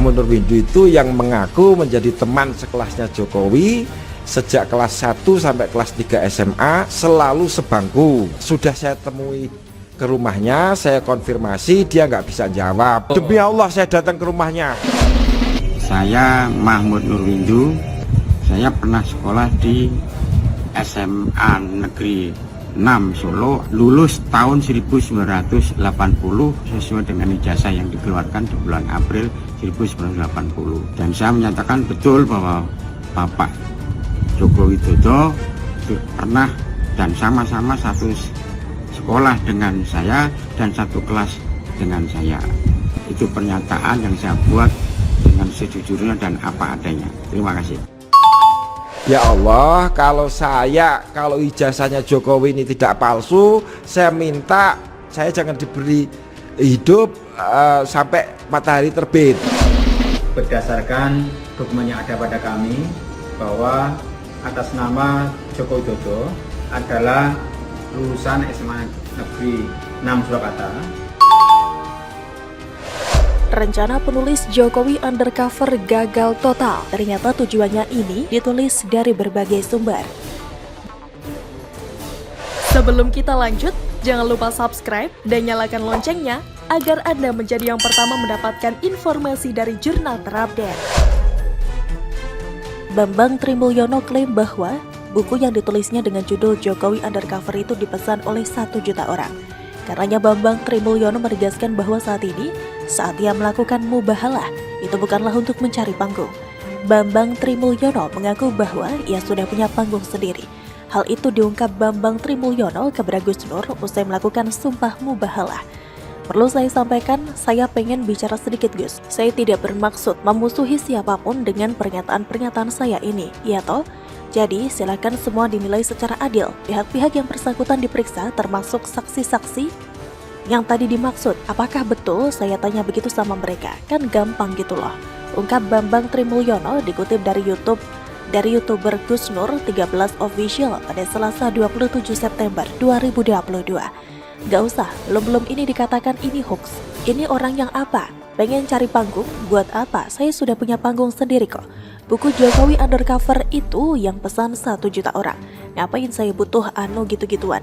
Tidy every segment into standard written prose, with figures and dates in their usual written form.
Mahmud Nurwindu itu yang mengaku menjadi teman sekelasnya Jokowi sejak kelas 1 sampai kelas 3 SMA, selalu sebangku. Sudah saya temui ke rumahnya, saya konfirmasi, dia nggak bisa jawab. Demi Allah saya datang ke rumahnya. Saya Mahmud Nurwindu, saya pernah sekolah di SMA Negeri 6 Solo, lulus tahun 1980 sesuai dengan ijazah yang dikeluarkan di bulan April 1980. Dan saya menyatakan betul bahwa Bapak Joko Widodo pernah dan sama-sama satu sekolah dengan saya dan satu kelas dengan saya. Itu pernyataan yang saya buat dengan sejujurnya dan apa adanya. Terima kasih. Ya Allah, kalau ijazahnya Jokowi ini tidak palsu, saya minta saya jangan diberi hidup sampai matahari terbit. Berdasarkan dokumen yang ada pada kami bahwa atas nama Joko Widodo adalah lulusan SMA Negeri 6 Surakarta. Rencana penulis Jokowi undercover gagal total. Ternyata tujuannya ini ditulis dari berbagai sumber. Sebelum kita lanjut, jangan lupa subscribe dan nyalakan loncengnya agar Anda menjadi yang pertama mendapatkan informasi dari jurnal terupdate. Bambang Trimulyono klaim bahwa buku yang ditulisnya dengan judul Jokowi Undercover itu dipesan oleh 1 juta orang. Karenanya Bambang Trimulyono menegaskan bahwa saat ini, saat ia melakukan mubahalah, itu bukanlah untuk mencari panggung. Bambang Trimulyono mengaku bahwa ia sudah punya panggung sendiri. Hal itu diungkap Bambang Trimulyono kepada Gus Nur usai melakukan sumpah mubahalah. Perlu saya sampaikan, saya pengen bicara sedikit Gus. Saya tidak bermaksud memusuhi siapapun dengan pernyataan-pernyataan saya ini, ya toh? Jadi, silakan semua dinilai secara adil. Pihak-pihak yang bersangkutan diperiksa termasuk saksi-saksi yang tadi dimaksud. Apakah betul saya tanya begitu sama mereka? Kan gampang gitu loh. Ungkap Bambang Trimulyono dikutip dari YouTuber Gus Nur 13 Official pada Selasa 27 September 2022. Gak usah, belum ini dikatakan ini hoax. Ini orang yang apa? Pengen cari panggung? Buat apa? Saya sudah punya panggung sendiri kok. Buku Jokowi Undercover itu yang pesan 1 juta orang. Ngapain saya butuh gitu-gituan?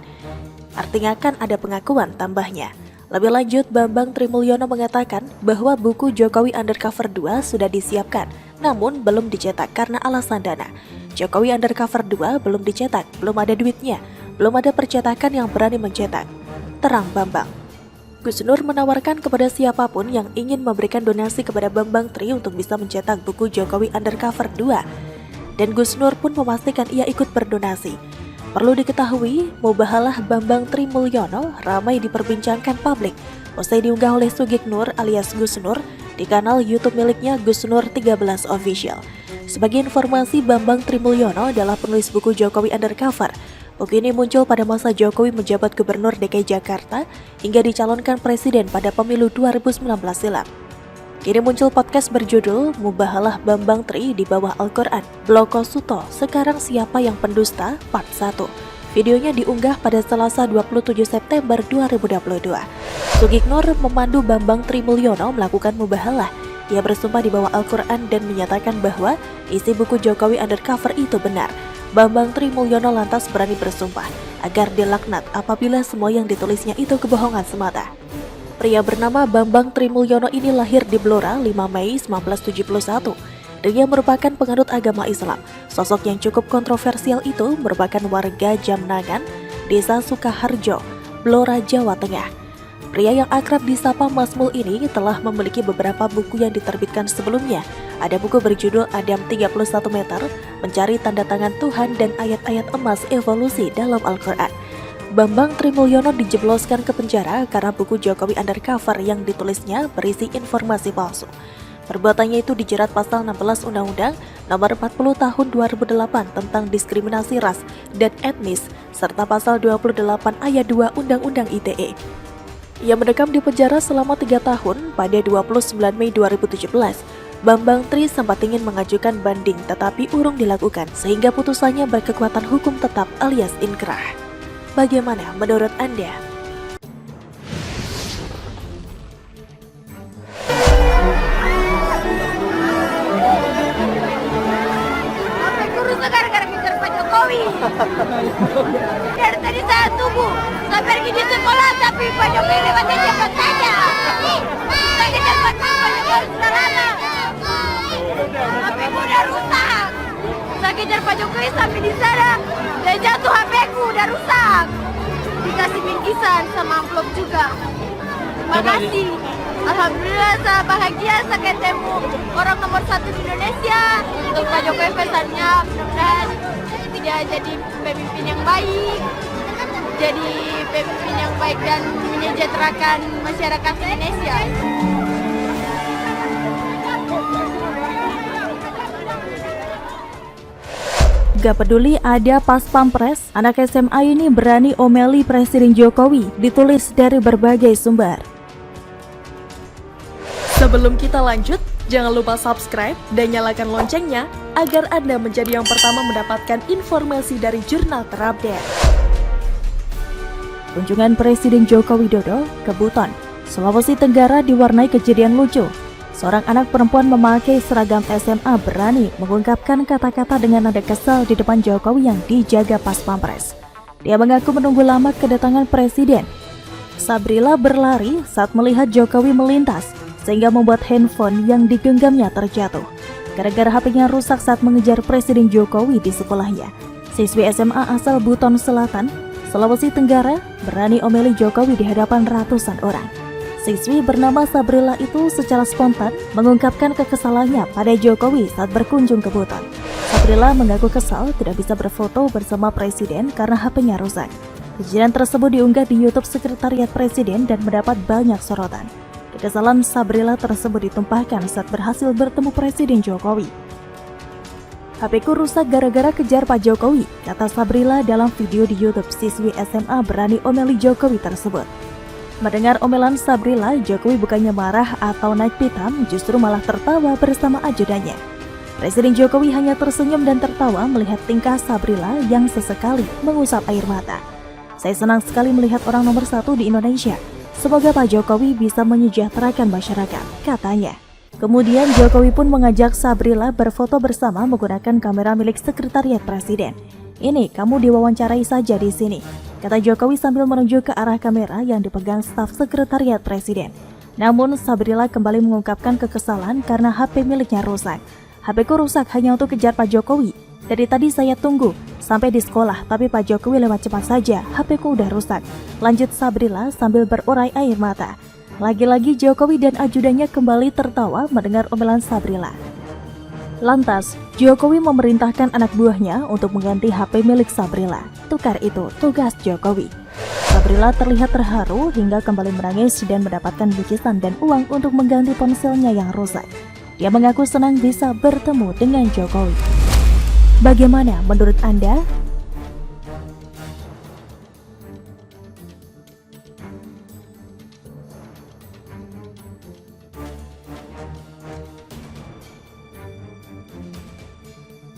Artinya kan ada pengakuan tambahnya. Lebih lanjut, Bambang Trimulyono mengatakan bahwa buku Jokowi Undercover 2 sudah disiapkan, namun belum dicetak karena alasan dana. Jokowi Undercover 2 belum dicetak, belum ada duitnya, belum ada percetakan yang berani mencetak. Terang Bambang. Gus Nur menawarkan kepada siapapun yang ingin memberikan donasi kepada Bambang Tri untuk bisa mencetak buku Jokowi Undercover 2. Dan Gus Nur pun memastikan ia ikut berdonasi. Perlu diketahui, mubahalah Bambang Trimulyono ramai diperbincangkan publik usai diunggah oleh Sugik Nur alias Gus Nur di kanal YouTube miliknya Gus Nur 13 Official. Sebagai informasi, Bambang Trimulyono adalah penulis buku Jokowi Undercover. Buku ini muncul pada masa Jokowi menjabat Gubernur DKI Jakarta hingga dicalonkan presiden pada pemilu 2019 silam. Kini muncul podcast berjudul Mubahalah Bambang Tri di bawah Al-Quran. Bloko Suto, sekarang siapa yang pendusta? Part 1. Videonya diunggah pada Selasa 27 September 2022. Sugik Nur memandu Bambang Trimulyono melakukan mubahalah. Ia bersumpah di bawah Al-Quran dan menyatakan bahwa isi buku Jokowi Undercover itu benar. Bambang Trimulyono lantas berani bersumpah agar dilaknat apabila semua yang ditulisnya itu kebohongan semata. Pria bernama Bambang Trimulyono ini lahir di Blora 5 Mei 1971. Dia merupakan penganut agama Islam. Sosok yang cukup kontroversial itu merupakan warga Jamnangan, Desa Sukaharjo, Blora, Jawa Tengah. Pria yang akrab disapa Mas Mul ini telah memiliki beberapa buku yang diterbitkan sebelumnya. Ada buku berjudul Adam 31 meter, Mencari Tanda Tangan Tuhan dan Ayat-Ayat Emas Evolusi dalam Al-Quran. Bambang Trimulyono dijebloskan ke penjara karena buku Jokowi Undercover yang ditulisnya berisi informasi palsu. Perbuatannya itu dijerat pasal 16 Undang-Undang Nomor 40 Tahun 2008 tentang diskriminasi ras dan etnis serta pasal 28 ayat 2 Undang-Undang ITE. Ia mendekam di penjara selama 3 tahun. Pada 29 Mei 2017, Bambang Tri sempat ingin mengajukan banding tetapi urung dilakukan sehingga putusannya berkekuatan hukum tetap alias inkrah. Bagaimana menurut Anda? Pak Jokowi lewatnya cepat saja. Saya kejar Pak Jokowi sudah lama. HP-ku udah rusak. Saya kejar Pak Jokowi sampai di sana dan jatuh HP-ku udah rusak. Dikasih bingkisan sama amplop juga. Makasih. Alhamdulillah saya bahagia saya ketemu orang nomor 1 di Indonesia. Untuk Pak Jokowi pesannya mudah-mudahan dia jadi pemimpin yang baik, jadi pemimpin yang baik dan menyejahterakan masyarakat Indonesia. Gak peduli ada pas pampres, anak SMA ini berani omeli Presiden Jokowi, ditulis dari berbagai sumber. Sebelum kita lanjut, jangan lupa subscribe dan nyalakan loncengnya agar Anda menjadi yang pertama mendapatkan informasi dari jurnal terupdate. Kunjungan Presiden Joko Widodo ke Buton, Sulawesi Tenggara diwarnai kejadian lucu. Seorang anak perempuan memakai seragam SMA berani mengungkapkan kata-kata dengan nada kesal di depan Jokowi yang dijaga pas pampres. Dia mengaku menunggu lama kedatangan Presiden. Sabrila berlari saat melihat Jokowi melintas, sehingga membuat handphone yang digenggamnya terjatuh. Gara-gara HP-nya rusak saat mengejar Presiden Jokowi di sekolahnya. Siswi SMA asal Buton Selatan, Sulawesi Tenggara, berani omeli Jokowi di hadapan ratusan orang. Siswi bernama Sabrila itu secara spontan mengungkapkan kekesalannya pada Jokowi saat berkunjung ke Buton. Sabrila mengaku kesal tidak bisa berfoto bersama Presiden karena HP-nya rusak. Kejadian tersebut diunggah di YouTube Sekretariat Presiden dan mendapat banyak sorotan. Kekesalan Sabrila tersebut ditumpahkan saat berhasil bertemu Presiden Jokowi. HP-ku rusak gara-gara kejar Pak Jokowi, kata Sabrila dalam video di YouTube siswi SMA berani omeli Jokowi tersebut. Mendengar omelan Sabrila, Jokowi bukannya marah atau naik pitam, justru malah tertawa bersama ajudannya. Presiden Jokowi hanya tersenyum dan tertawa melihat tingkah Sabrila yang sesekali mengusap air mata. Saya senang sekali melihat orang nomor 1 di Indonesia. Semoga Pak Jokowi bisa menyejahterakan masyarakat, katanya. Kemudian Jokowi pun mengajak Sabrila berfoto bersama menggunakan kamera milik Sekretariat Presiden. Ini kamu diwawancarai saja di sini, kata Jokowi sambil menunjuk ke arah kamera yang dipegang staf Sekretariat Presiden. Namun Sabrila kembali mengungkapkan kekesalan karena HP miliknya rusak. HP-ku rusak hanya untuk kejar Pak Jokowi. Dari tadi saya tunggu sampai di sekolah, tapi Pak Jokowi lewat cepat saja, HP-ku udah rusak. Lanjut Sabrila sambil berurai air mata. Lagi-lagi Jokowi dan ajudannya kembali tertawa mendengar omelan Sabrila. Lantas, Jokowi memerintahkan anak buahnya untuk mengganti HP milik Sabrila. Tukar itu tugas Jokowi. Sabrila terlihat terharu hingga kembali menangis dan mendapatkan bingkisan dan uang untuk mengganti ponselnya yang rusak. Dia mengaku senang bisa bertemu dengan Jokowi. Bagaimana menurut Anda?